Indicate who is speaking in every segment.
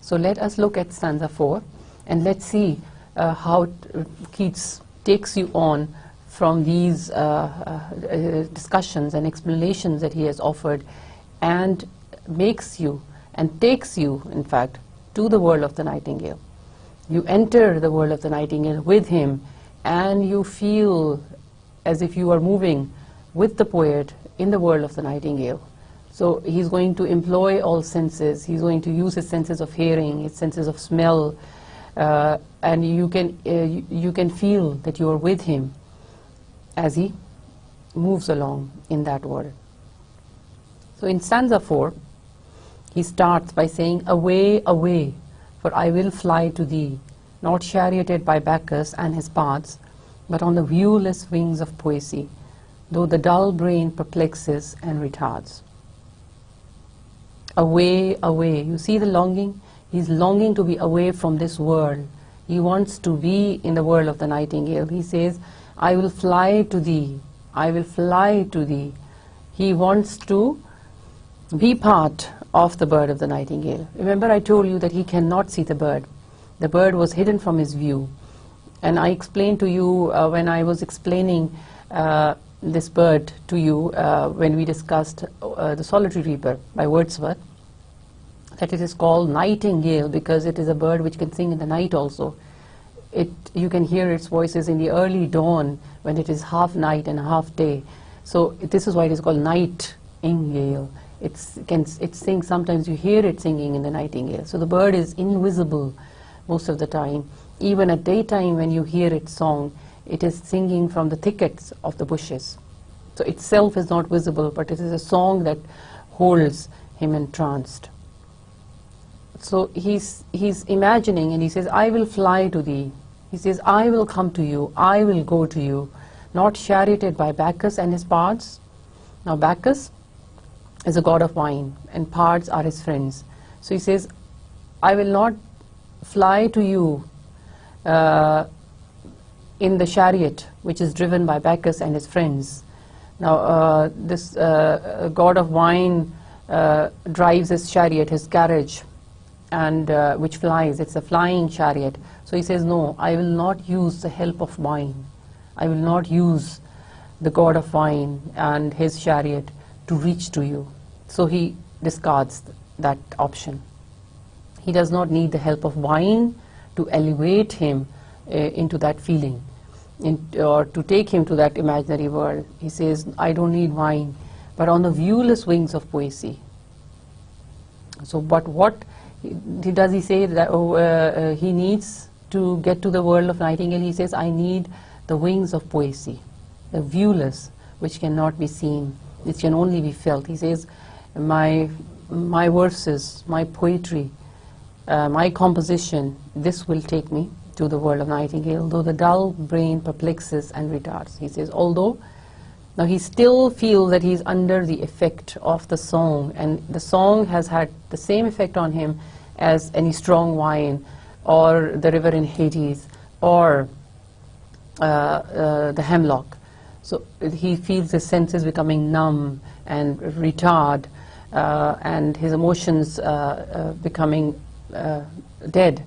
Speaker 1: So let us look at stanza 4 and let's see how Keats takes you on from these discussions and explanations that he has offered, and makes you and takes you, in fact, to the world of the nightingale. You enter the world of the nightingale with him, and you feel as if you are moving with the poet in the world of the nightingale. So he's going to employ all senses. He's going to use his senses of hearing, his senses of smell, and you can feel that you are with him as he moves along in that world. So in stanza 4, he starts by saying, "Away, away, for I will fly to thee, not charioted by Bacchus and his bards, but on the viewless wings of poesy, though the dull brain perplexes and retards." Away, away. You see the longing? He's longing to be away from this world. He wants to be in the world of the nightingale. He says, "I will fly to thee. I will fly to thee." He wants to be part of the bird of the nightingale. Remember, I told you that he cannot see the bird. The bird was hidden from his view. And I explained to you when I was explaining this bird to you when we discussed The Solitary Reaper by Wordsworth, that it is called nightingale because it is a bird which can sing in the night also. You can hear its voices in the early dawn when it is half night and half day. So this is why it is called nightingale. It sings, sometimes you hear it singing in the nightingale. So the bird is invisible most of the time. Even at daytime when you hear its song, it is singing from the thickets of the bushes. So itself is not visible, but it is a song that holds him entranced. So he's imagining, and he says, "I will fly to thee." He says, "I will come to you, I will go to you, not charioted by Bacchus and his bards." Now Bacchus is a god of wine, and bards are his friends. So he says, "I will not fly to you in the chariot which is driven by Bacchus and his friends." Now this god of wine drives his chariot, his carriage, and which flies. It's a flying chariot. So he says, "No, I will not use the help of wine. I will not use the god of wine and his chariot to reach to you." So he discards that option. He does not need the help of wine to elevate him into that feeling, or to take him to that imaginary world. He says, "I don't need wine, but on the viewless wings of poesy." So but what does he say that he needs to get to the world of nightingale? He says, "I need the wings of poesy, the viewless, which cannot be seen, which can only be felt." He says, my verses, my poetry, my composition, this will take me to the world of nightingale, though the dull brain perplexes and retards. He says, although now he still feels that he's under the effect of the song, and the song has had the same effect on him as any strong wine, or the river in Hades, or the hemlock. So he feels his senses becoming numb and retard, and his emotions becoming dead.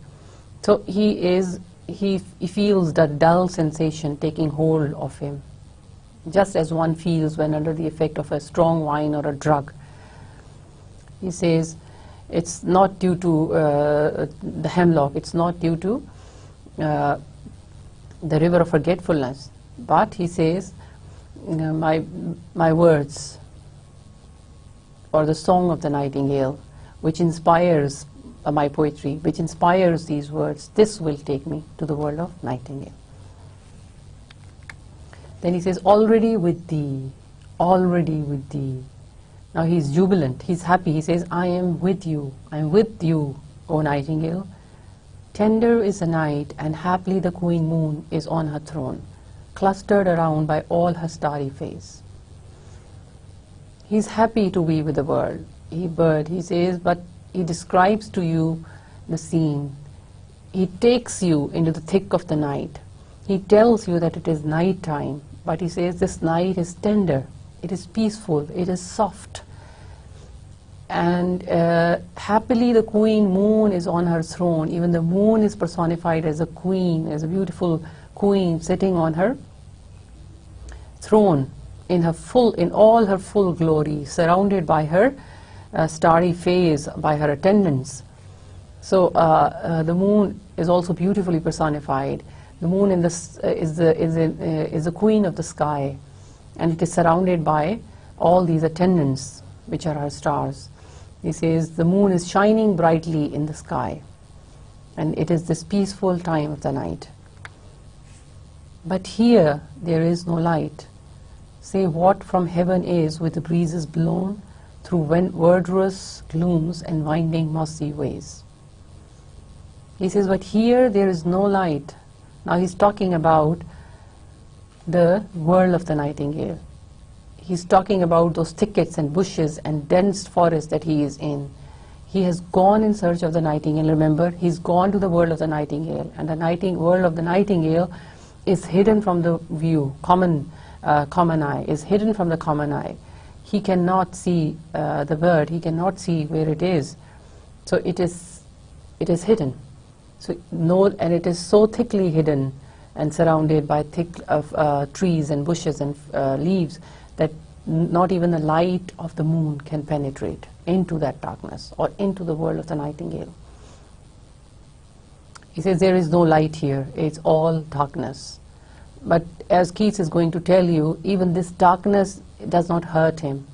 Speaker 1: So he feels that dull sensation taking hold of him, just as one feels when under the effect of a strong wine or a drug. He says it's not due to the hemlock, it's not due to the river of forgetfulness, but he says, my words, or the song of the nightingale, which inspires my poetry, which inspires these words, this will take me to the world of nightingale. Then he says, already with thee, already with thee. Now he's jubilant, he's happy. He says, I am with you, O nightingale. Tender is the night, and haply the queen moon is on her throne, clustered around by all her starry face. He's happy to be with the bird. He says, but he describes to you the scene. He takes you into the thick of the night. He tells you that it is night time, but he says this night is tender, it is peaceful, it is soft. And happily the queen moon is on her throne. Even the moon is personified as a queen, as a beautiful queen sitting on her throne in all her full glory, surrounded by her starry face, by her attendants. So the moon is also beautifully personified. The moon is the queen of the sky, and it is surrounded by all these attendants, which are her stars. He says the moon is shining brightly in the sky, and it is this peaceful time of the night. But here there is no light. Say what from heaven is with the breezes blown through verdurous glooms and winding mossy ways. He says, but here there is no light. Now he's talking about the world of the nightingale. He's talking about those thickets and bushes and dense forest that he is in. He has gone in search of the nightingale. Remember, he's gone to the world of the nightingale, and the world of the nightingale is hidden from the view. Common eye is hidden from the common eye. He cannot see the bird. He cannot see where it is. So it is hidden. So and it is so thickly hidden and surrounded by thick trees and bushes and leaves that not even the light of the moon can penetrate into that darkness or into the world of the nightingale. He says there is no light here, it's all darkness. But as Keats is going to tell you, even this darkness does not hurt him.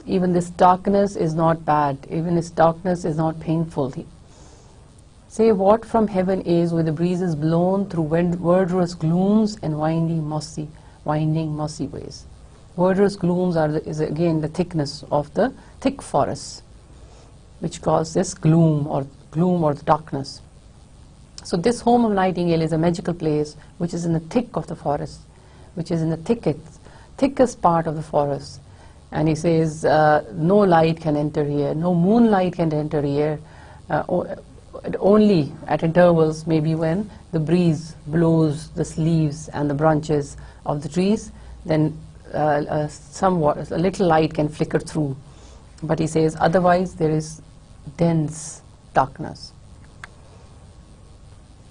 Speaker 1: Even this darkness is not bad. Even this darkness is not painful. Say what from heaven is with the breezes blown through verdurous glooms and winding mossy ways. Verdurous glooms is again the thickness of the thick forests, which cause this gloom or the darkness. So this home of nightingale is a magical place which is in the thick of the forest, which is in the thickest part of the forest. And he says no light can enter here, no moonlight can enter here, only at intervals, maybe when the breeze blows the leaves and the branches of the trees, then somewhat a little light can flicker through. But he says otherwise there is dense darkness.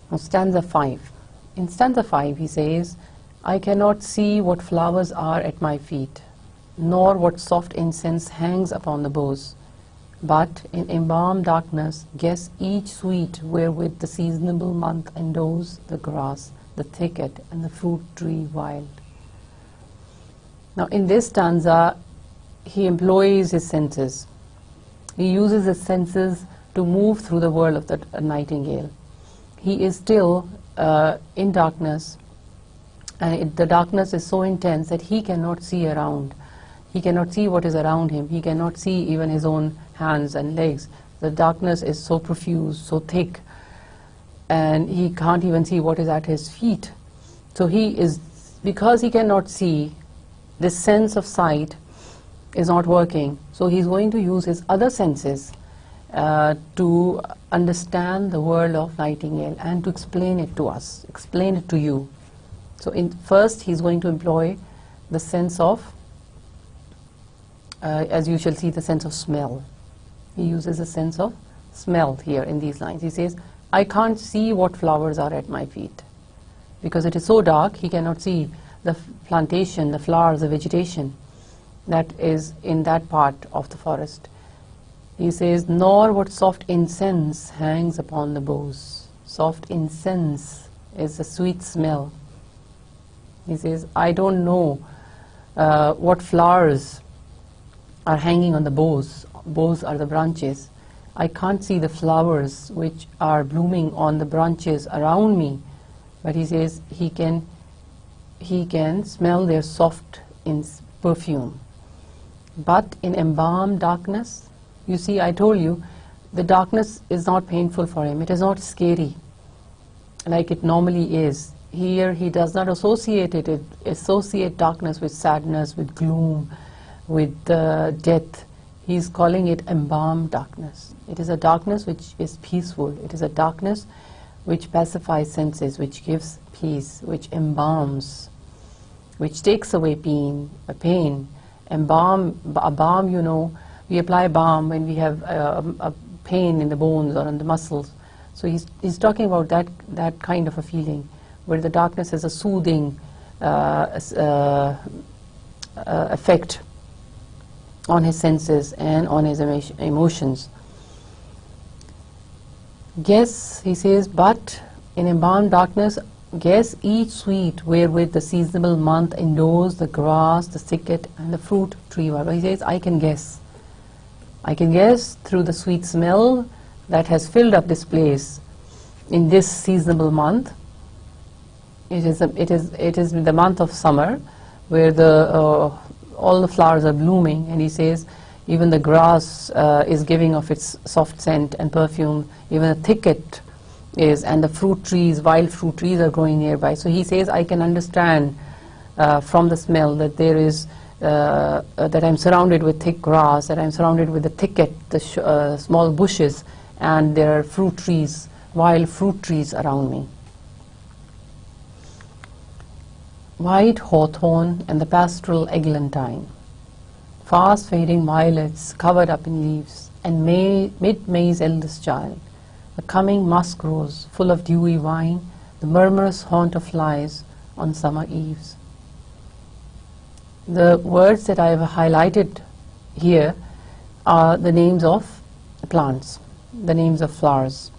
Speaker 1: Now stanza 5. In stanza 5 he says, I cannot see what flowers are at my feet, nor what soft incense hangs upon the boughs, but in embalmed darkness guess each sweet wherewith the seasonable month endows the grass, the thicket, and the fruit tree wild. Now in this stanza he employs his senses. He uses his senses to move through the world of the nightingale. He is still in darkness, and the darkness is so intense that he cannot see around. He cannot see what is around him. He cannot see even his own hands and legs. The darkness is so profuse, so thick, and he can't even see what is at his feet. So because he cannot see, this sense of sight is not working. So he's going to use his other senses to understand the world of nightingale and to explain it to us, explain it to you. So first he's going to employ the sense of, as you shall see, the sense of smell. He uses a sense of smell here in these lines. He says, I can't see what flowers are at my feet. Because it is so dark, he cannot see the plantation, the flowers, the vegetation that is in that part of the forest. He says, nor what soft incense hangs upon the boughs. Soft incense is a sweet smell. He says, I don't know what flowers are hanging on the boughs. Boughs are the branches. I can't see the flowers which are blooming on the branches around me. But he says he can smell their soft perfume. But in embalmed darkness, you see, I told you, the darkness is not painful for him. It is not scary like it normally is. Here he does not associate darkness with sadness, with gloom, with death. He is calling it embalmed darkness. It is a darkness which is peaceful. It is a darkness which pacifies senses, which gives peace, which embalms, which takes away pain. A balm, you know, we apply balm when we have a pain in the bones or in the muscles. So he's talking about that kind of a feeling, where the darkness has a soothing effect on his senses and on his emotions. Guess, he says, but in embalmed darkness, guess each sweet wherewith the seasonable month endows the grass, the thicket, and the fruit tree. He says, I can guess. I can guess through the sweet smell that has filled up this place in this seasonable month. It is the month of summer, where all the flowers are blooming, and he says even the grass is giving of its soft scent and perfume. Even the thicket is, and the fruit trees, wild fruit trees, are growing nearby. So he says, I can understand from the smell that there is that I'm surrounded with thick grass, that I'm surrounded with the thicket, the small bushes, and there are fruit trees, wild fruit trees around me. White hawthorn and the pastoral eglantine, fast fading violets covered up in leaves, and mid-May's eldest child, the coming musk rose full of dewy wine, the murmurous haunt of flies on summer eves. The words that I have highlighted here are the names of plants, the names of flowers.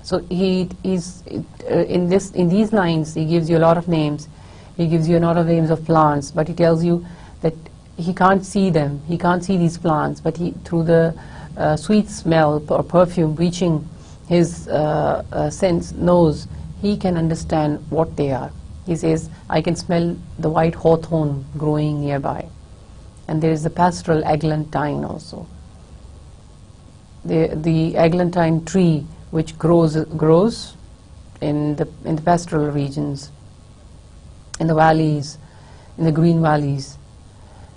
Speaker 1: So in these lines he gives you a lot of names. He gives you a lot of names of plants, but he tells you that he can't see them. He can't see these plants, but through the sweet smell or perfume reaching his nose, he can understand what they are. He says, I can smell the white hawthorn growing nearby, and there is the pastoral eglantine also. The eglantine tree, which grows in the pastoral regions, in the valleys, in the green valleys.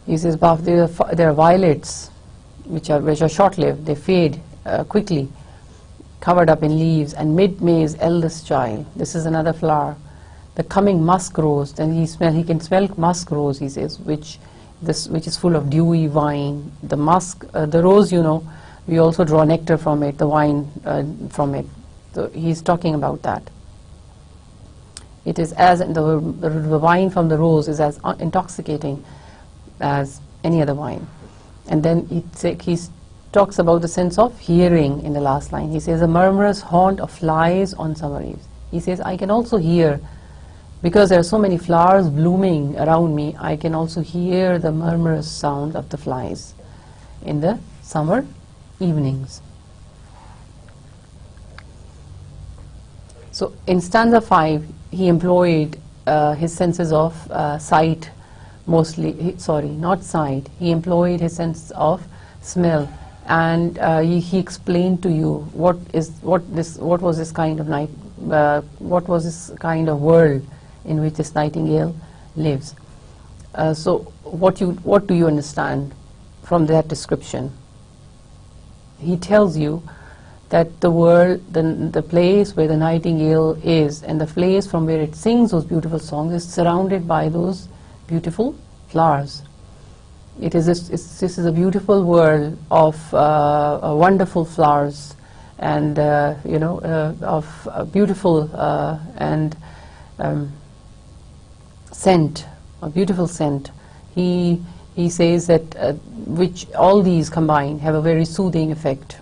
Speaker 1: He says, there are violets which are short-lived. They fade quickly, covered up in leaves, and mid-May's eldest child. This is another flower. The coming musk rose. Then he can smell musk rose, he says, which is full of dewy wine. The musk, the rose, we also draw nectar from it, the wine from it. So he's talking about that. It is as the wine from the rose is as intoxicating as any other wine. And then he talks about the sense of hearing in the last line. He says, a murmurous haunt of flies on summer eves. He says, I can also hear, because there are so many flowers blooming around me, I can also hear the murmurous sound of the flies in the summer evenings. So in stanza 5, he employed his senses of sight, mostly, not sight. He employed his sense of smell, and he explained to you what was this kind of world in which this nightingale lives. So what do you understand from that description? He tells you that the world, the place where the nightingale is, and the place from where it sings those beautiful songs, is surrounded by those beautiful flowers. This is a beautiful world of wonderful flowers, and of beautiful and scent, a beautiful scent. He says that which all these combined have a very soothing effect.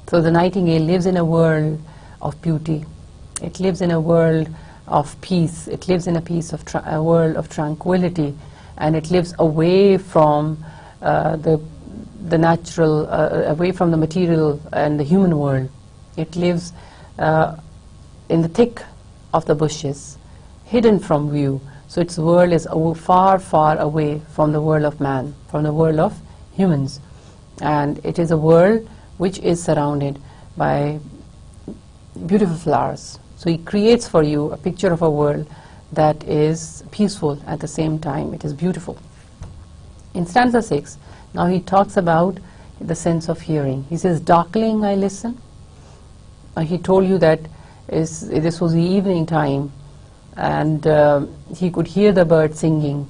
Speaker 1: So the nightingale lives in a world of beauty. It lives in a world of peace. It lives in a world of tranquility, and it lives away from the natural, away from the material and the human world. It lives in the thick of the bushes, hidden from view. So its world is far, far away from the world of man, from the world of humans. And it is a world which is surrounded by beautiful flowers. So he creates for you a picture of a world that is peaceful at the same time. It is beautiful. In stanza 6, now he talks about the sense of hearing. He says, darkling I listen. He told you that this was the evening time, and he could hear the bird singing,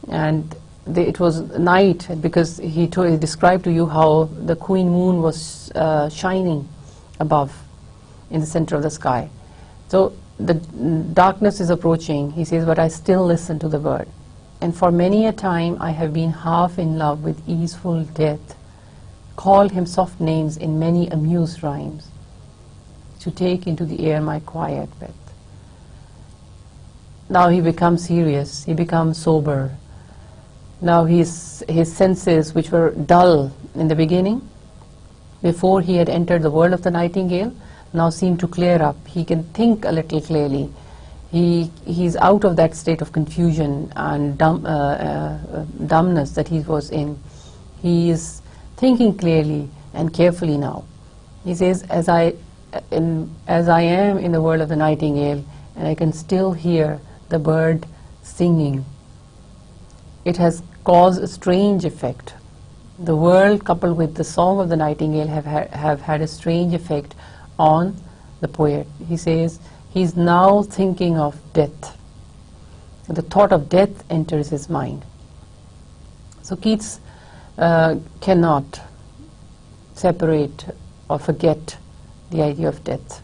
Speaker 1: and it was night, because he described to you how the queen moon was shining above in the center of the sky. So the darkness is approaching, he says, but I still listen to the bird. And for many a time I have been half in love with easeful death, called him soft names in many amused rhymes, to take into the air my quiet breath. Now he becomes serious, he becomes sober. Now his senses, which were dull in the beginning, before he had entered the world of the nightingale, now seem to clear up. He can think a little clearly. He's out of that state of confusion and dumbness that he was in. He is thinking clearly and carefully now. He says, as I am in the world of the nightingale, and I can still hear the bird singing, it has caused a strange effect. The world coupled with the song of the nightingale have had a strange effect on the poet. He says he's now thinking of death. The thought of death enters his mind. So Keats cannot separate or forget the idea of death,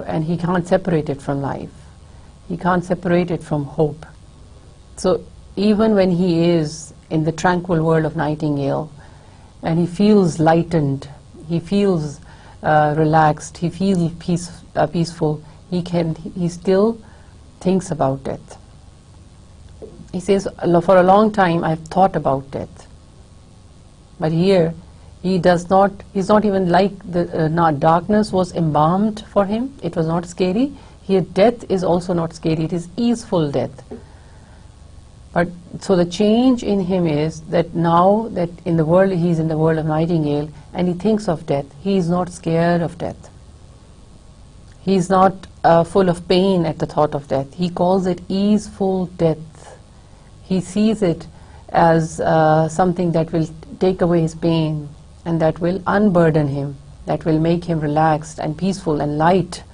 Speaker 1: and he can't separate it from life. He can't separate it from hope. So even when he is in the tranquil world of Nightingale, and he feels lightened, he feels relaxed, he feels peaceful, he still thinks about death. He says, for a long time I've thought about death. But here, he's not even like the darkness was embalmed for him. It was not scary. Here, death is also not scary. It is easeful death. But so the change in him is that now that in the world, he's in the world of Nightingale, and he thinks of death, he is not scared of death. He is not full of pain at the thought of death. He calls it easeful death. He sees it as something that will take away his pain and that will unburden him, that will make him relaxed and peaceful and light.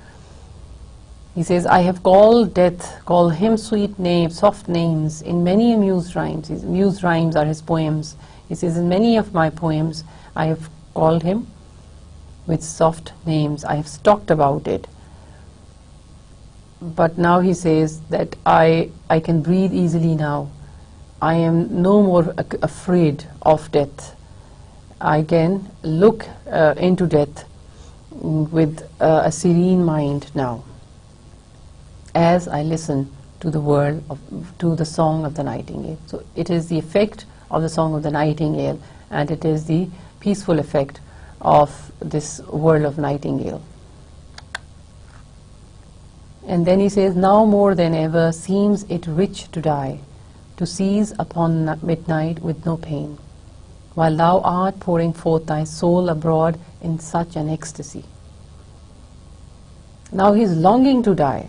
Speaker 1: He says, I have called death, called him sweet names, soft names, in many amused rhymes. His amused rhymes are his poems. He says, in many of my poems, I have called him with soft names. I have talked about it. But now he says that I can breathe easily now. I am no more afraid of death. I can look into death with a serene mind now, as I listen to the song of the nightingale. So it is the effect of the song of the nightingale, and it is the peaceful effect of this world of Nightingale. And then he says, now more than ever seems it rich to die, to seize upon midnight with no pain, while thou art pouring forth thy soul abroad in such an ecstasy. Now he is longing to die.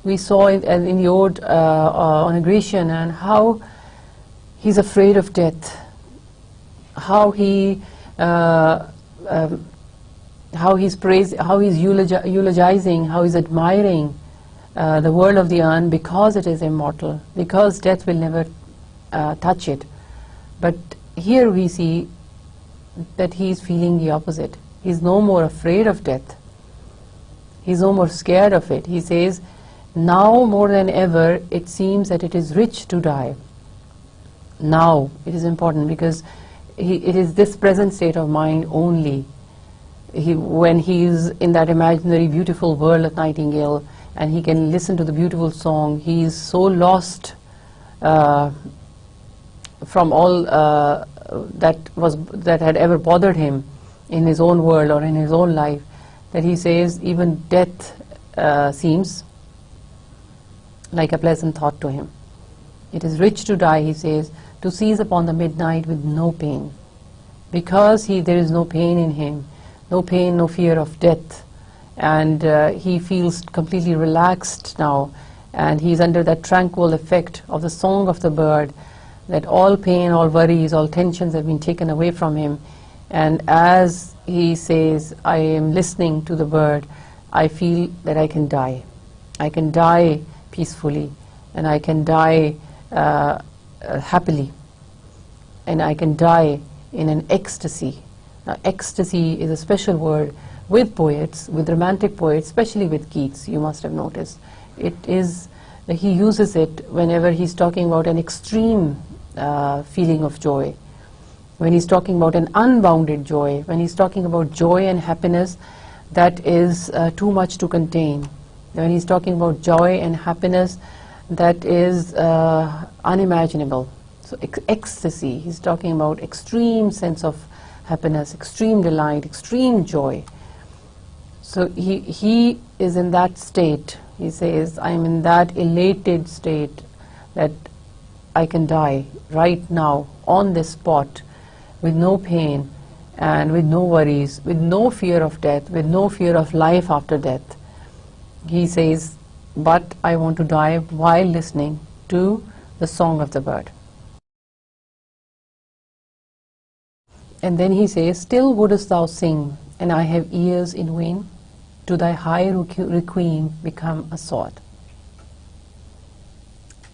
Speaker 1: We saw in the ode on aggression, and how he's afraid of death, how he's eulogizing, how he's admiring the world of the urn because it is immortal, because death will never touch it. But here we see that he's feeling the opposite. He's no more afraid of death. He's no more scared of it. He says, now more than ever it seems that it is rich to die. Now it is important, because it is this present state of mind only. When he is in that imaginary beautiful world of Nightingale and he can listen to the beautiful song, he is so lost from all that had ever bothered him in his own world or in his own life, that he says even death seems like a pleasant thought to him. It is rich to die, he says, to seize upon the midnight with no pain, because there is no pain in him, no pain, no fear of death, and he feels completely relaxed now, and he is under that tranquil effect of the song of the bird, that all pain, all worries, all tensions have been taken away from him. And as he says, I am listening to the bird, I feel that I can die. I can die peacefully, and I can die happily, and I can die in an ecstasy. Now, ecstasy is a special word with poets, with romantic poets, especially with Keats, you must have noticed. It is, he uses it whenever he's talking about an extreme feeling of joy, when he's talking about an unbounded joy, when he's talking about joy and happiness that is too much to contain, when he's talking about joy and happiness that is unimaginable. So ecstasy, he's talking about extreme sense of happiness, extreme delight, extreme joy. So he is in that state. He says, I am in that elated state that I can die right now on this spot with no pain and with no worries, with no fear of death, with no fear of life after death. He says, but I want to die while listening to the song of the bird. And then he says, still wouldest thou sing, and I have ears in vain, to thy high requiem become a sword.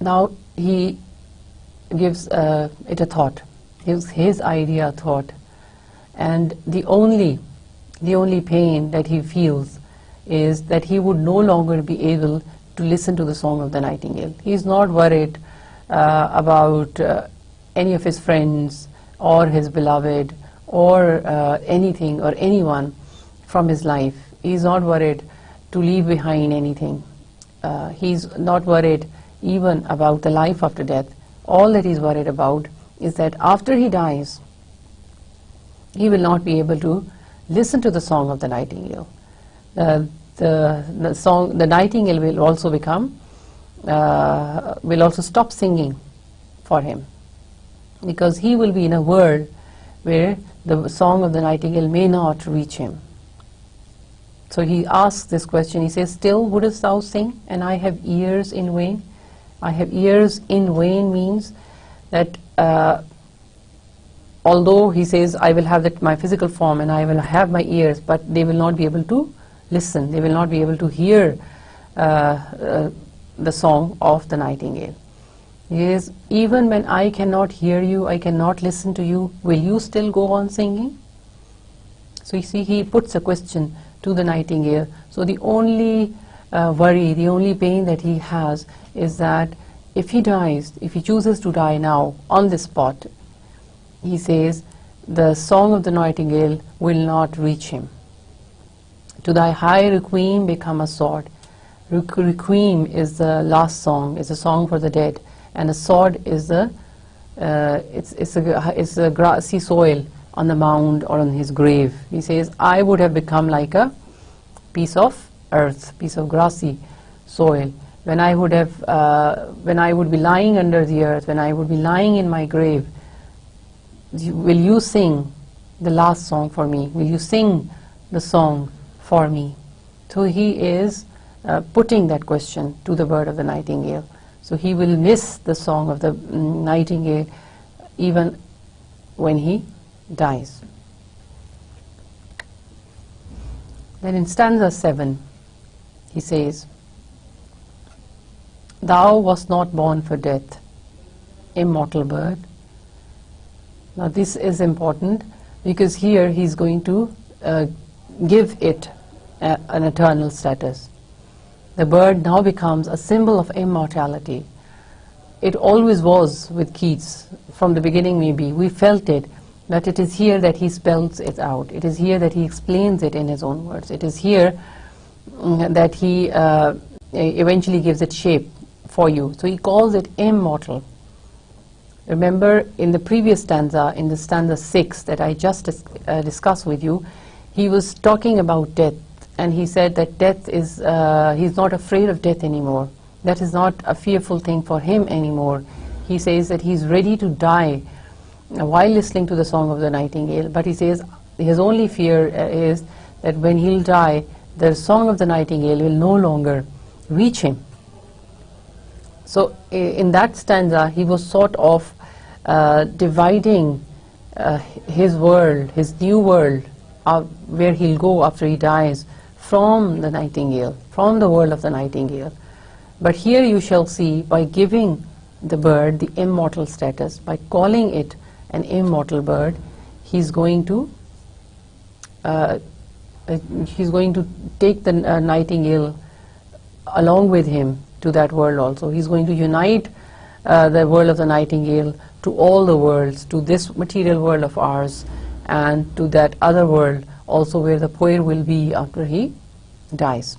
Speaker 1: Now he gives it a thought, gives his idea a thought, and the only pain that he feels is that he would no longer be able to listen to the song of the nightingale. He is not worried about any of his friends or his beloved or anything or anyone from his life. He is not worried to leave behind anything. He is not worried even about the life after death. All that he is worried about is that after he dies, he will not be able to listen to the song of the nightingale. The nightingale will also become, will also stop singing for him, because he will be in a world where the song of the nightingale may not reach him. So he asks this question, he says, still wouldest thou sing, and I have ears in vain? I have ears in vain means that although he says, I will have my physical form and I will have my ears, but they will not be able to listen, they will not be able to hear the song of the nightingale. Yes, even when I cannot hear you, I cannot listen to you, will you still go on singing? So you see, he puts a question to the nightingale. So the only worry, the only pain that he has is that if he dies, if he chooses to die now on this spot, he says, the song of the nightingale will not reach him. To thy high requiem become a sword. Requiem is the last song, is a song for the dead, and a sword is the it's a grassy soil on the mound or on his grave. He says, I would have become like a piece of earth, piece of grassy soil. When I would have, when I would be lying under the earth, when I would be lying in my grave, will you sing the last song for me? Will you sing the song for me? So he is putting that question to the bird of the nightingale. So he will miss the song of the nightingale even when he dies. Then in stanza 7, he says, thou wast not born for death, immortal bird. Now this is important because here he's going to give it an eternal status. The bird now becomes a symbol of immortality. It always was with Keats, from the beginning maybe. We felt it, but it is here that he spells it out. It is here that he explains it in his own words. It is here that he eventually gives it shape for you. So he calls it immortal. Remember in the previous stanza, in the stanza 6 that I just discussed with you, he was talking about death, and he said that death is, he's not afraid of death anymore. That is not a fearful thing for him anymore. He says that he's ready to die while listening to the song of the nightingale, but he says his only fear is that when he'll die, the song of the nightingale will no longer reach him. So in that stanza, he was sort of dividing his world, his new world, where he'll go after he dies, from the nightingale, from the world of the nightingale. But here you shall see, by giving the bird the immortal status. By calling it an immortal bird, he's going to take the nightingale along with him to that world also. He's going to unite the world of the nightingale to all the worlds, to this material world of ours, and to that other world also where the poet will be after he dies.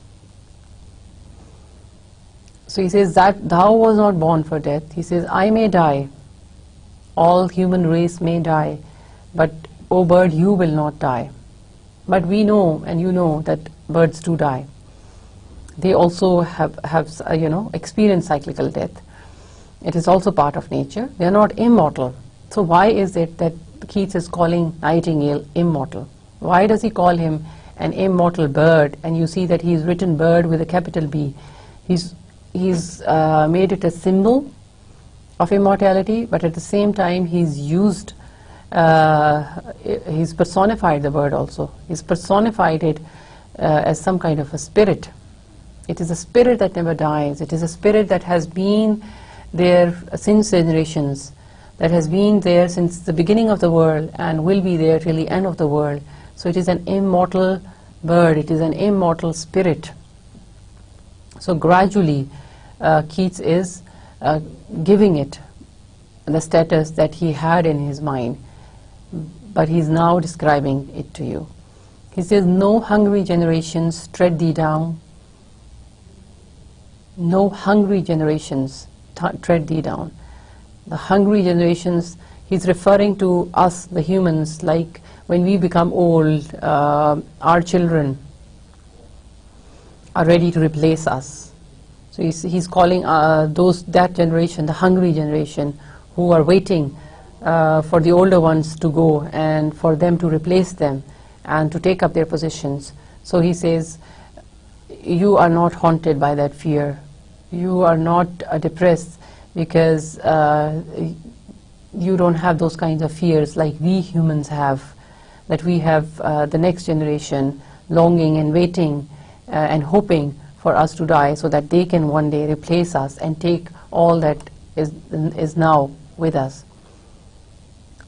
Speaker 1: So he says that thou was not born for death. He says, I may die, all human race may die, but O bird, you will not die. But we know, and you know, that birds do die. They also have experienced cyclical death. It is also part of nature. They are not immortal. So why is it that Keats is calling Nightingale immortal? Why does he call him an immortal bird? And you see that he's written bird with a capital B. He's made it a symbol of immortality, but at the same time he's personified the bird also. He's personified it as some kind of a spirit. It is a spirit that never dies. It is a spirit that has been there since generations, that has been there since the beginning of the world and will be there till the end of the world. So it is an immortal bird. It is an immortal spirit. So gradually Keats is giving it the status that he had in his mind, but he's now describing it to you. He says, no hungry generations tread thee down. No hungry generations tread thee down. The hungry generations, he's referring to us, the humans, like when we become old, our children are ready to replace us. So he's calling that generation, the hungry generation, who are waiting for the older ones to go and for them to replace them and to take up their positions. So he says, you are not haunted by that fear. You are not depressed because you don't have those kinds of fears like we humans have, that we have the next generation longing and waiting and hoping for us to die so that they can one day replace us and take all that is now with us.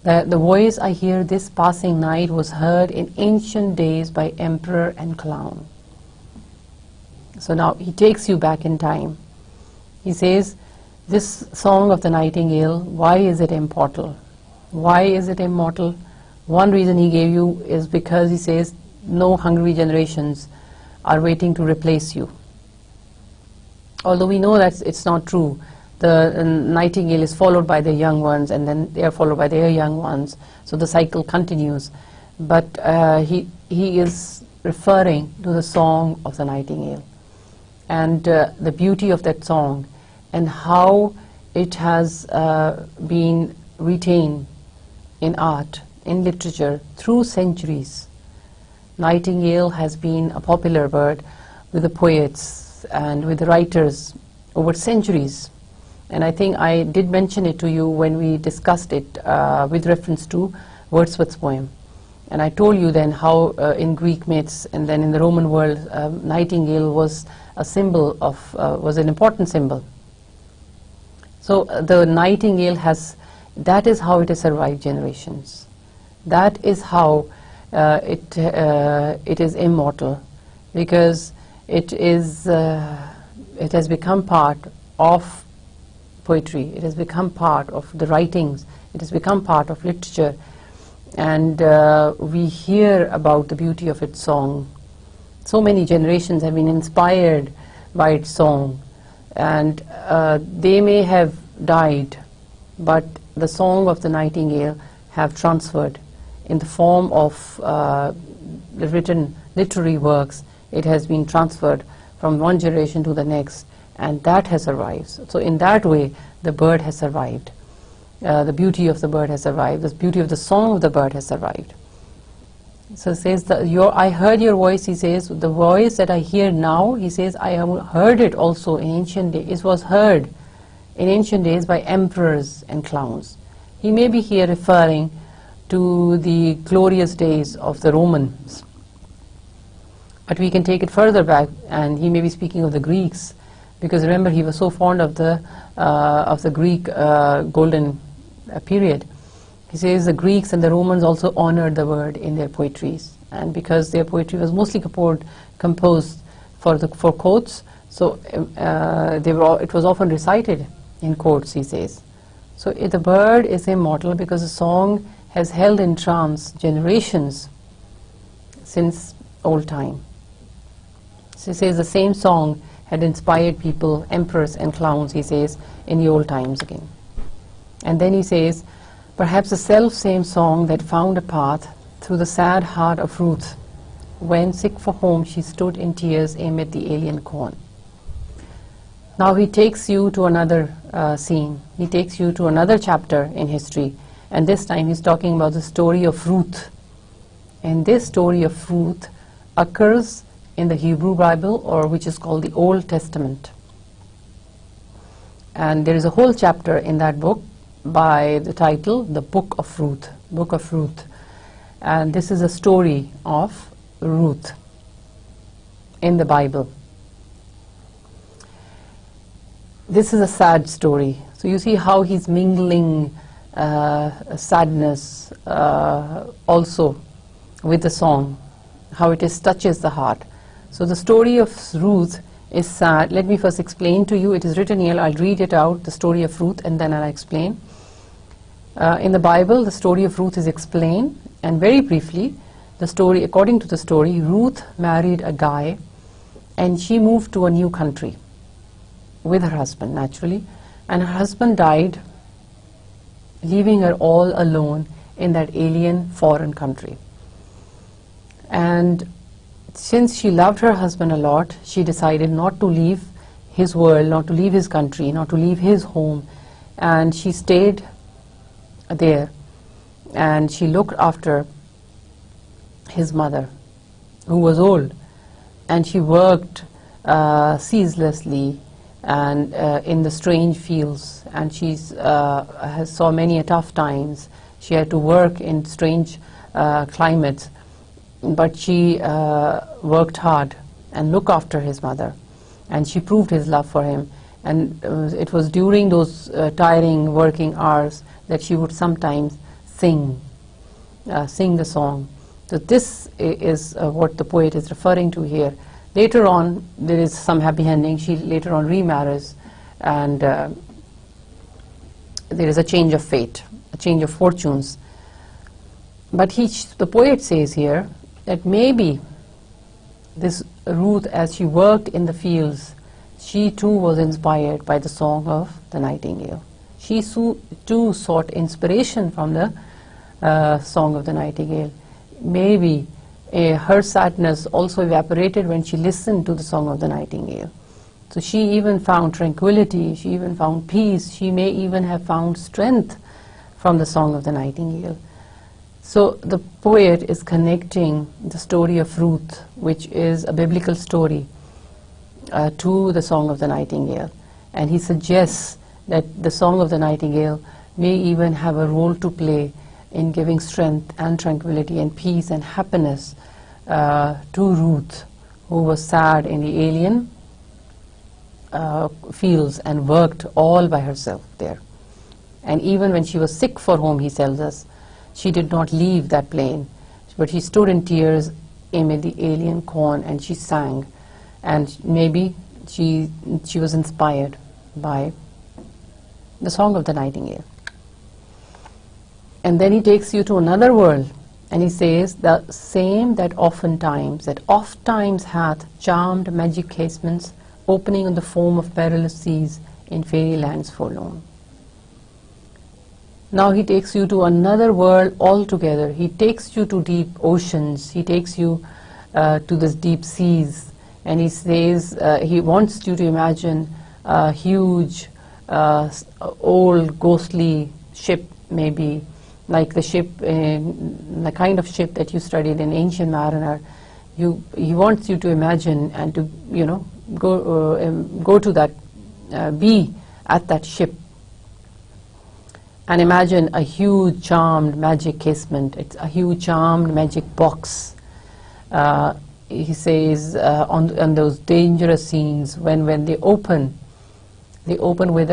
Speaker 1: The voice I hear this passing night was heard in ancient days by emperor and clown. So now he takes you back in time. He says, this song of the nightingale, why is it immortal? Why is it immortal? One reason he gave you is because he says, no hungry generations are waiting to replace you. Although we know that it's not true. The nightingale is followed by the young ones, and then they are followed by their young ones. So the cycle continues. But he is referring to the song of the nightingale and the beauty of that song and how it has been retained in art, in literature, through centuries. Nightingale has been a popular bird with the poets and with the writers over centuries. And I think I did mention it to you when we discussed it with reference to Wordsworth's poem. And I told you then how in Greek myths and then in the Roman world, nightingale was a symbol of, was an important symbol. So the nightingale that is how it has survived generations. That is how it is immortal, because it has become part of poetry. It has become part of the writings. It has become part of literature. And we hear about the beauty of its song. So many generations have been inspired by its song. And they may have died, but the song of the nightingale have transferred in the form of the written literary works. It has been transferred from one generation to the next, and that has survived. So in that way, the bird has survived. The beauty of the bird has survived. The beauty of the song of the bird has survived. So it says, I heard your voice, he says, the voice that I hear now, he says, I have heard it also in ancient days. It was heard in ancient days by emperors and clowns. He may be here referring to the glorious days of the Romans. But we can take it further back, and he may be speaking of the Greeks, because remember he was so fond of the Greek golden period. He says the Greeks and the Romans also honored the word in their poetries, and because their poetry was mostly composed for courts, so it was often recited in courts, he says. So the bird is immortal because the song has held in trance generations since old time. So he says the same song had inspired people, emperors and clowns, he says, in the old times again. And then he says, perhaps the self-same song that found a path through the sad heart of Ruth, when sick for home she stood in tears amid the alien corn. Now he takes you to another scene. He takes you to another chapter in history, and this time he's talking about the story of Ruth. And this story of Ruth occurs in the Hebrew Bible, or which is called the Old Testament. And there is a whole chapter in that book by the title, The Book of Ruth. Book of Ruth. And this is a story of Ruth in the Bible. This is a sad story. So you see how he's mingling sadness also with the song, how it touches the heart. So the story of Ruth is sad. Let me first explain to you. It is written here. I'll read it out, the story of Ruth, and then I'll explain. In the Bible, the story of Ruth is explained, and very briefly, the story, according to the story, Ruth married a guy, and she moved to a new country with her husband, naturally, and her husband died, leaving her all alone in that alien foreign country. And since she loved her husband a lot, she decided not to leave his world, not to leave his country, not to leave his home, and she stayed there, and she looked after his mother, who was old, and she worked ceaselessly and in the strange fields, and she saw many tough times. She had to work in strange climates, but she worked hard and looked after his mother, and she proved his love for him. And it was during those tiring working hours that she would sometimes sing the song. So this is what the poet is referring to here. Later on, there is some happy ending. She later on remarries, and there is a change of fate, a change of fortunes. But the poet says here that maybe this Ruth, as she worked in the fields, she too was inspired by the song of the nightingale. She too sought inspiration from the song of the nightingale. Maybe her sadness also evaporated when she listened to the song of the nightingale. So she even found tranquility, she even found peace, she may even have found strength from the song of the nightingale. So the poet is connecting the story of Ruth, which is a biblical story, to the song of the nightingale. And he suggests that the song of the nightingale may even have a role to play in giving strength and tranquility and peace and happiness to Ruth, who was sad in the alien fields and worked all by herself there. And even when she was sick for home, he tells us, she did not leave that plain, but she stood in tears amid the alien corn, and she sang. And maybe she was inspired by the song of the nightingale. And then he takes you to another world, and he says, the same that oft times hath charmed magic casements, opening on the foam of perilous seas in fairy lands forlorn. Now he takes you to another world altogether. He takes you to deep oceans. He takes you to the deep seas, and he says he wants you to imagine a huge, old, ghostly ship, maybe like the ship, the kind of ship that you studied in Ancient Mariner. He wants you to imagine and to, go to that, be at that ship, and imagine a huge charmed magic casement. It's a huge charmed magic box, he says on those dangerous scenes when they open with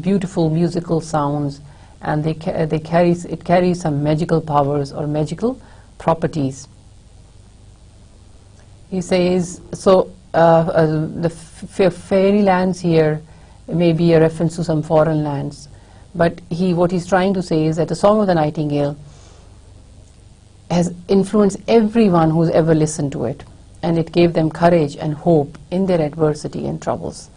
Speaker 1: beautiful musical sounds, and it carries some magical powers or magical properties. He says, so the fairy lands here may be a reference to some foreign lands, but what he's trying to say is that the Song of the Nightingale has influenced everyone who's ever listened to it, and it gave them courage and hope in their adversity and troubles.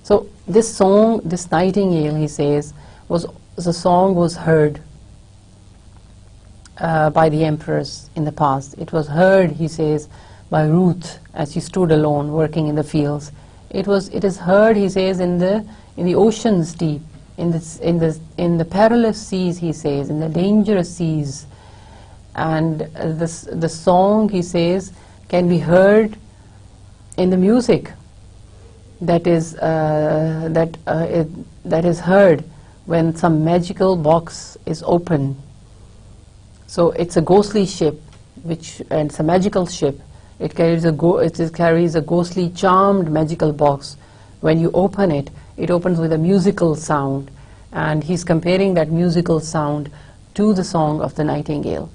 Speaker 1: So this song, this Nightingale, he says, the song was heard by the emperors in the past. It was heard, he says, by Ruth as she stood alone working in the fields. It is heard, he says, in the oceans deep, in the perilous seas, he says, in the dangerous seas. And the song, he says, can be heard in the music that is heard when some magical box is open. So it's a ghostly ship, and it's a magical ship. It carries a ghostly, charmed magical box. When you open it, it opens with a musical sound, and he's comparing that musical sound to the Song of the Nightingale.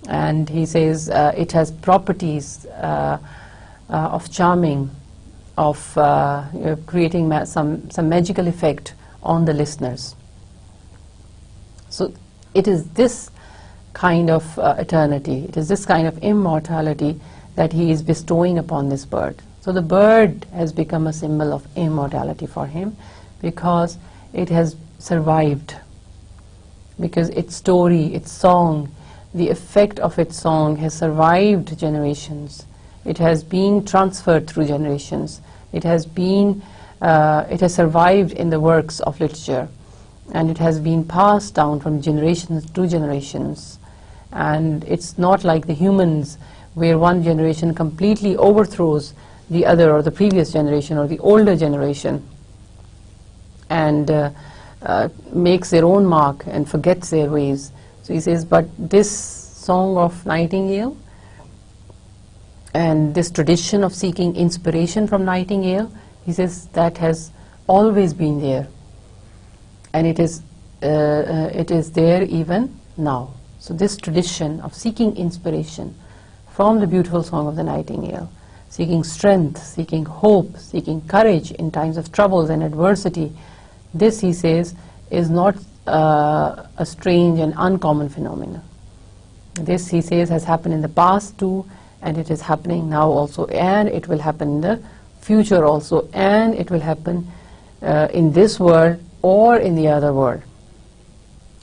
Speaker 1: And he says it has properties of charming, of creating some magical effect on the listeners. So it is this kind of eternity, it is this kind of immortality that he is bestowing upon this bird. So the bird has become a symbol of immortality for him because it has survived, because its story, its song, the effect of its song has survived generations. It has been transferred through generations. It has survived in the works of literature, and it has been passed down from generations to generations. And it's not like the humans, where one generation completely overthrows the other, or the previous generation, or the older generation, and makes their own mark and forgets their ways. So he says, but this Song of Nightingale and this tradition of seeking inspiration from Nightingale, he says, that has always been there, and it is there even now. So this tradition of seeking inspiration from the beautiful Song of the Nightingale, seeking strength, seeking hope, seeking courage in times of troubles and adversity, this, he says, is not a strange and uncommon phenomenon. This, he says, has happened in the past too, and it is happening now also, and it will happen in the future also, and it will happen in this world or in the other world.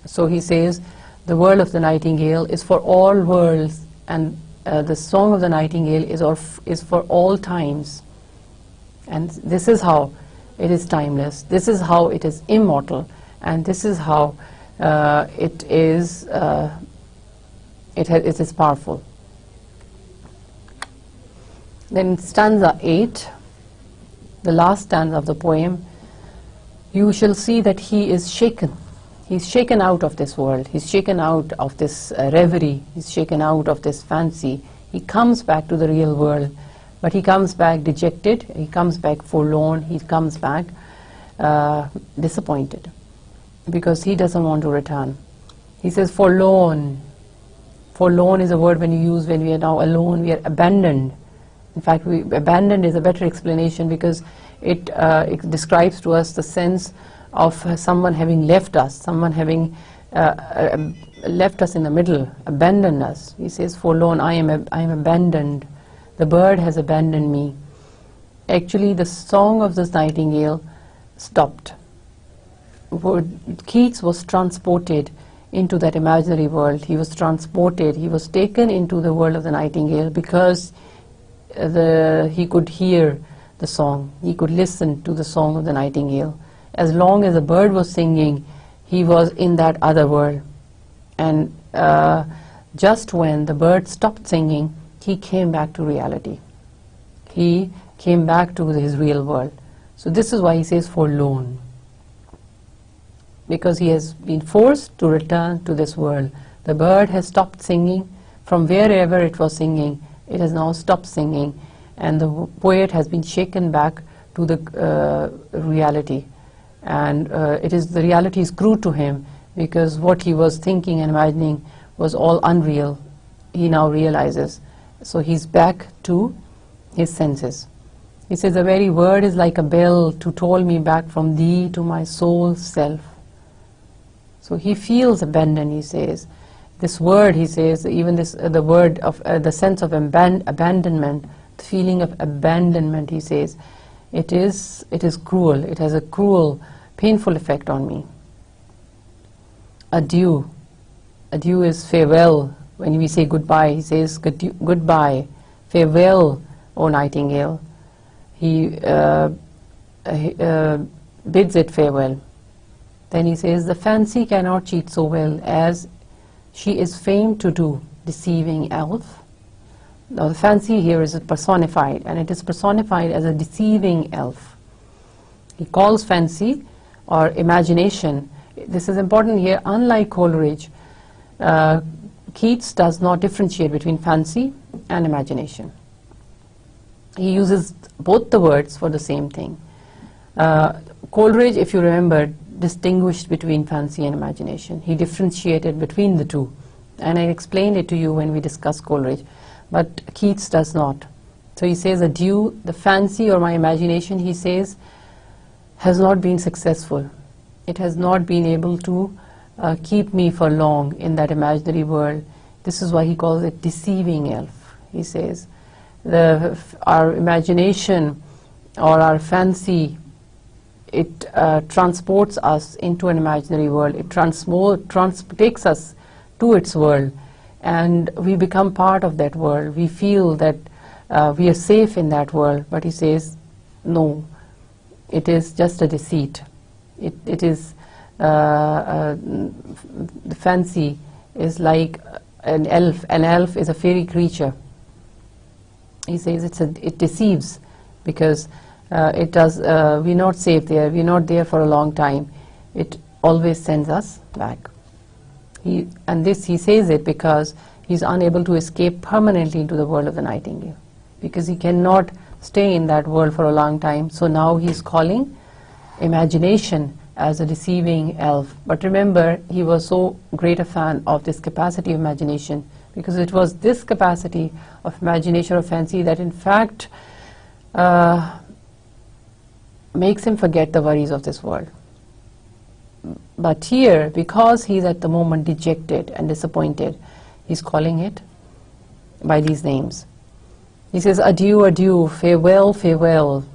Speaker 1: So he says the world of the Nightingale is for all worlds, and the Song of the Nightingale is for all times. And this is how it is timeless, this is how it is immortal, and this is how it is powerful. Then stanza 8, the last stanza of the poem, you shall see that he is shaken. He's shaken out of this world. He's shaken out of this reverie. He's shaken out of this fancy. He comes back to the real world, but he comes back dejected. He comes back forlorn. He comes back disappointed, because he doesn't want to return. He says forlorn. Forlorn is a word when you use when we are now alone, we are abandoned. In fact, abandoned is a better explanation, because it describes to us the sense of someone having left us, someone having left us in the middle, abandoned us. He says, forlorn, I am abandoned. The bird has abandoned me. Actually, the song of this nightingale stopped. Keats was transported into that imaginary world. He was transported, he was taken into the world of the nightingale, because he could hear the song, he could listen to the song of the nightingale. As long as the bird was singing, he was in that other world. And just when the bird stopped singing, he came back to reality. He came back to his real world. So this is why he says forlorn, because he has been forced to return to this world. The bird has stopped singing. From wherever it was singing, It has now stopped singing, and the poet has been shaken back to the reality. And the reality is crude to him, because what he was thinking and imagining was all unreal. He now realizes. So he's back to his senses. He says, the very word is like a bell to toll me back from thee to my soul's self. So he feels abandoned, he says. This word, he says, even this, the word of the sense of abandonment, the feeling of abandonment, he says, it is cruel. It has a cruel, painful effect on me. Adieu. Adieu is farewell. When we say goodbye, he says goodbye, farewell, O nightingale. He bids it farewell. Then he says, the fancy cannot cheat so well as she is famed to do, deceiving elf. Now the fancy here is personified, and it is personified as a deceiving elf. He calls fancy or imagination. This is important here. Unlike Coleridge, Keats does not differentiate between fancy and imagination. He uses both the words for the same thing. Coleridge, if you remember, distinguished between fancy and imagination. He differentiated between the two, and I explained it to you when we discussed Coleridge, but Keats does not. So he says, adieu, the fancy or my imagination, he says, has not been successful. It has not been able to keep me for long in that imaginary world. This is why he calls it deceiving elf. He says, our imagination or our fancy, it transports us into an imaginary world. It takes us to its world, and we become part of that world. We feel that we are safe in that world, but he says, no, it is just a deceit. It is, the fancy is like an elf. An elf is a fairy creature. He says it deceives, because we're not safe there, we're not there for a long time. It always sends us back. He says it because he's unable to escape permanently into the world of the nightingale, because he cannot stay in that world for a long time. So now he's calling imagination as a deceiving elf. But remember, he was so great a fan of this capacity of imagination, because it was this capacity of imagination or fancy that in fact makes him forget the worries of this world. But here, because he's at the moment dejected and disappointed, he's calling it by these names. He says, adieu, adieu, farewell, farewell,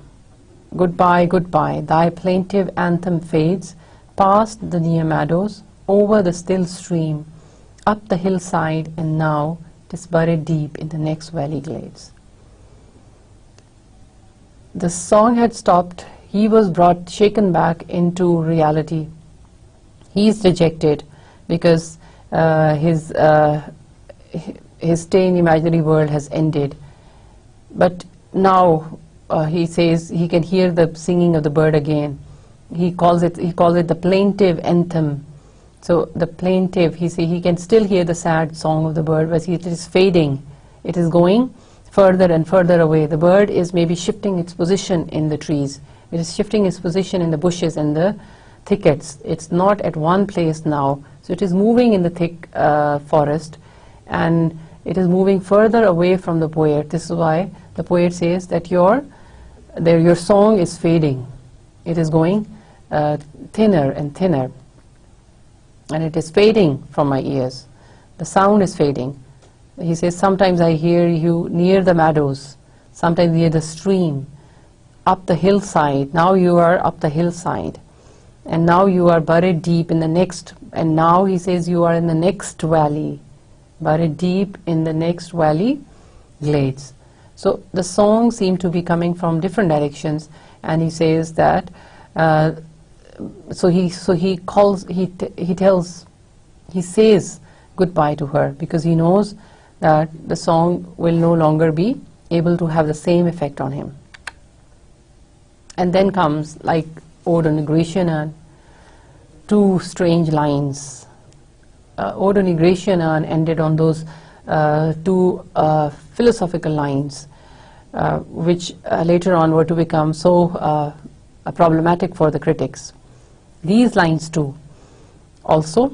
Speaker 1: goodbye, goodbye, thy plaintive anthem fades, past the near meadows, over the still stream, up the hillside, and now 'tis buried deep in the next valley glades. The song had stopped. He was shaken back into reality. He is dejected because his stay in the imaginary world has ended. But now he says he can hear the singing of the bird again. He calls it the plaintive anthem. So the plaintive, he can still hear the sad song of the bird, but it is fading. It is going further and further away. The bird is maybe shifting its position in the trees. It is shifting its position in the bushes and the thickets. It's not at one place now. So it is moving in the thick forest, and it is moving further away from the poet. This is why the poet says that your song is fading. It is going thinner and thinner, and it is fading from my ears. The sound is fading. He says, sometimes I hear you near the meadows, sometimes near the stream, up the hillside. Now you are up the hillside, and now you are buried deep in the next, and now he says you are in the next valley, buried deep in the next valley glades. So the songs seem to be coming from different directions, and he says that he says goodbye to her, because he knows that the song will no longer be able to have the same effect on him. And then comes, like Ode on Negration, two strange lines. Ode on Negration ended on those two philosophical lines which later on were to become so problematic for the critics. These lines too also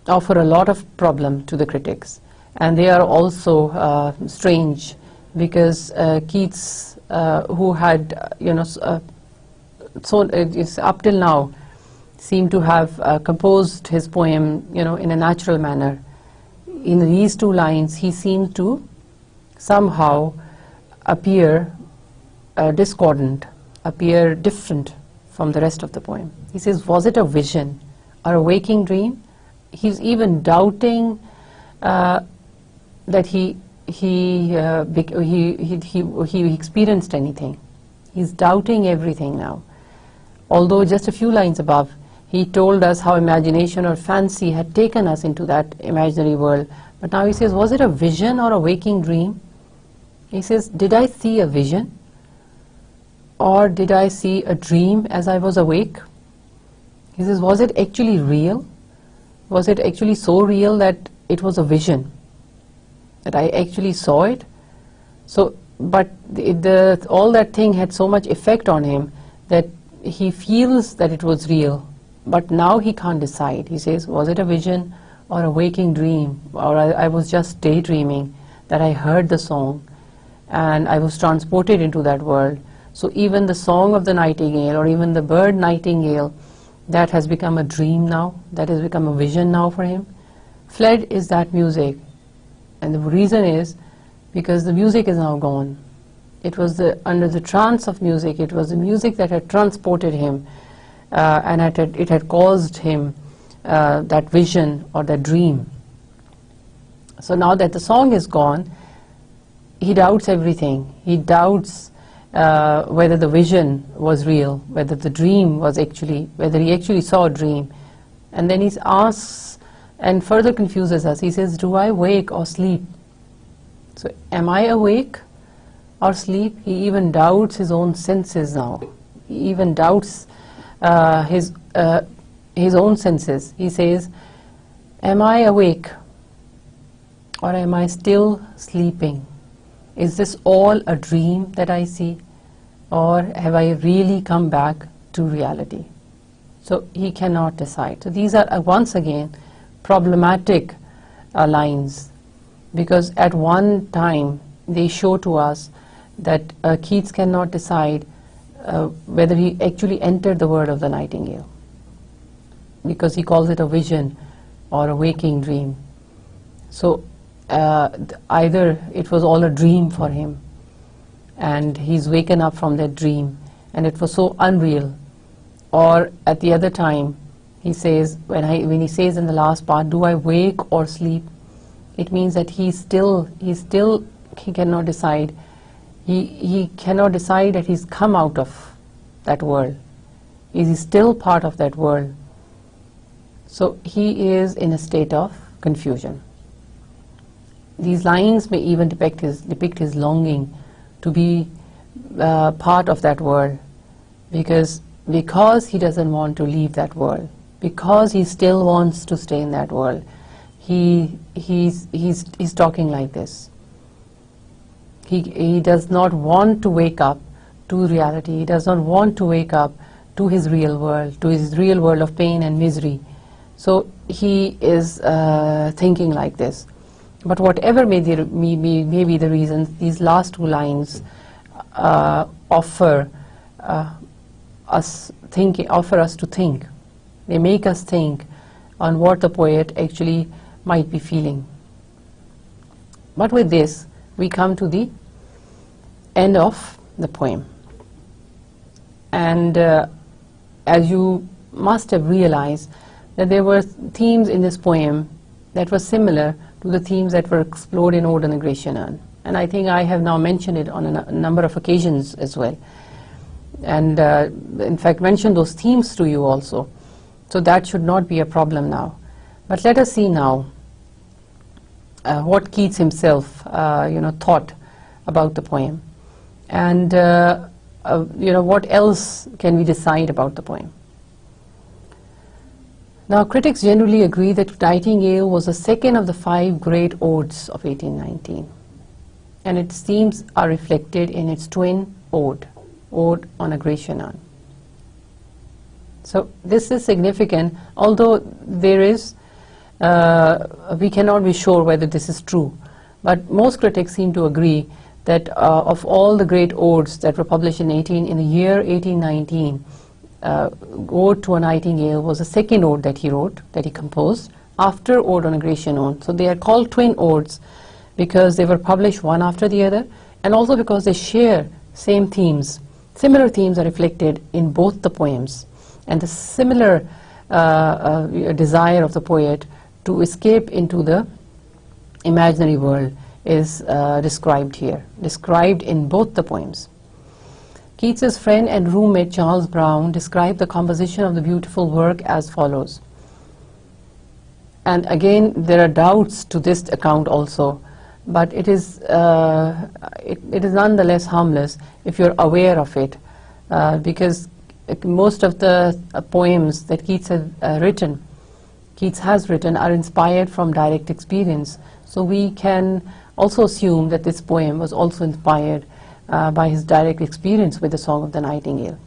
Speaker 1: offer a lot of problem to the critics, and they are also strange, because Keats, who had up till now seemed to have composed his poem in a natural manner, in these two lines he seemed to somehow appear discordant, appear different from the rest of the poem. He says, was it a vision or a waking dream? He's even doubting that he experienced anything. He's doubting everything now. Although just a few lines above, he told us how imagination or fancy had taken us into that imaginary world. But now he says, was it a vision or a waking dream? He says, did I see a vision? Or did I see a dream as I was awake? He says, was it actually real? Was it actually so real that it was a vision, that I actually saw it? So, but all that thing had so much effect on him that he feels that it was real, but now he can't decide. He says, was it a vision or a waking dream, or I was just daydreaming, that I heard the song and I was transported into that world. So even the song of the nightingale, or even the bird nightingale, that has become a dream now, that has become a vision now for him. Fled is that music, and the reason is because the music is now gone. It was under the trance of music, it was the music that had transported him, and it had caused him that vision or that dream. So now that the song is gone, he doubts everything. He doubts whether the vision was real, whether the dream was whether he actually saw a dream. And then he asks and further confuses us. He says, do I wake or sleep? So am I awake or sleep? He even doubts his own senses now. He even doubts his own senses. He says, am I awake or am I still sleeping? Is this all a dream that I see, or have I really come back to reality? So he cannot decide. So these are once again problematic lines, because at one time they show to us that Keats cannot decide whether he actually entered the world of the nightingale, because he calls it a vision or a waking dream. So either it was all a dream for him and he's waken up from that dream and it was so unreal, or at the other time he says, when he says in the last part, do I wake or sleep, it means that he cannot decide. He cannot decide that he's come out of that world. Is he still part of that world? So he is in a state of confusion. These lines may even depict his longing to be part of that world, because he doesn't want to leave that world, because he still wants to stay in that world. He's talking like this. He does not want to wake up to reality. He does not want to wake up to his real world, of pain and misery. So he is thinking like this. But whatever may be the reasons, these last two lines offer us to think. They make us think on what the poet actually might be feeling. But with this, we come to the end of the poem. And as you must have realized, that there were themes in this poem that were similar to the themes that were explored in Ode on the Grecian Urn. And I think I have now mentioned it on a number of occasions as well. And in fact mentioned those themes to you also. So that should not be a problem now. But let us see now what Keats himself thought about the poem. And what else can we decide about the poem. Now, critics generally agree that Nightingale was the second of the 5 great odes of 1819, and its themes are reflected in its twin ode, Ode on a Grecian Urn. So this is significant, although there is, we cannot be sure whether this is true, but most critics seem to agree that of all the great odes that were published in the year 1819, Ode to a Nightingale was the second ode that he wrote, that he composed, after Ode on a Grecian Urn. So they are called twin odes because they were published one after the other, and also because they share same themes. Similar themes are reflected in both the poems, and the similar desire of the poet to escape into the imaginary world is described here, described in both the poems. Keats's friend and roommate Charles Brown described the composition of the beautiful work as follows. And again, there are doubts to this account also, but it is nonetheless harmless if you're aware of it, because most of the poems that Keats has written are inspired from direct experience. So we can also assume that this poem was also inspired by his direct experience with the Song of the Nightingale.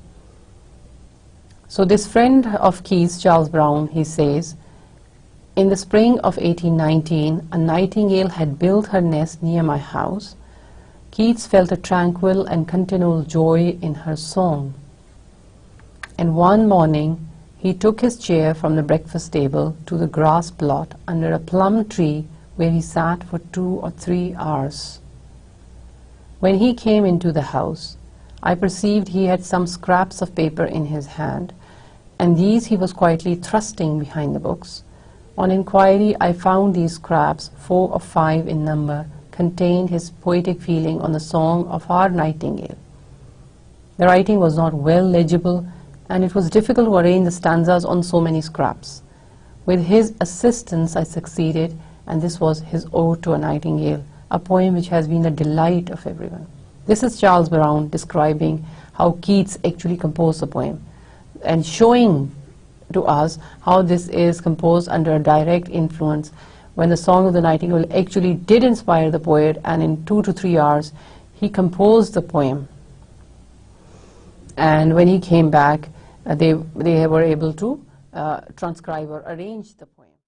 Speaker 1: So this friend of Keats, Charles Brown, he says, "In the spring of 1819, a nightingale had built her nest near my house. Keats felt a tranquil and continual joy in her song. And one morning, he took his chair from the breakfast table to the grass plot under a plum tree where he sat for 2 or 3 hours. When he came into the house, I perceived he had some scraps of paper in his hand, and these he was quietly thrusting behind the books. On inquiry, I found these scraps, 4 or 5 in number, contained his poetic feeling on the song of our nightingale. The writing was not well legible, and it was difficult to arrange the stanzas on so many scraps. With his assistance I succeeded, and this was his Ode to a Nightingale, a poem which has been the delight of everyone." This is Charles Brown describing how Keats actually composed the poem, and showing to us how this is composed under a direct influence, when the Song of the Nightingale actually did inspire the poet, and in 2 to 3 hours he composed the poem. And when he came back, they were able to transcribe or arrange the poem.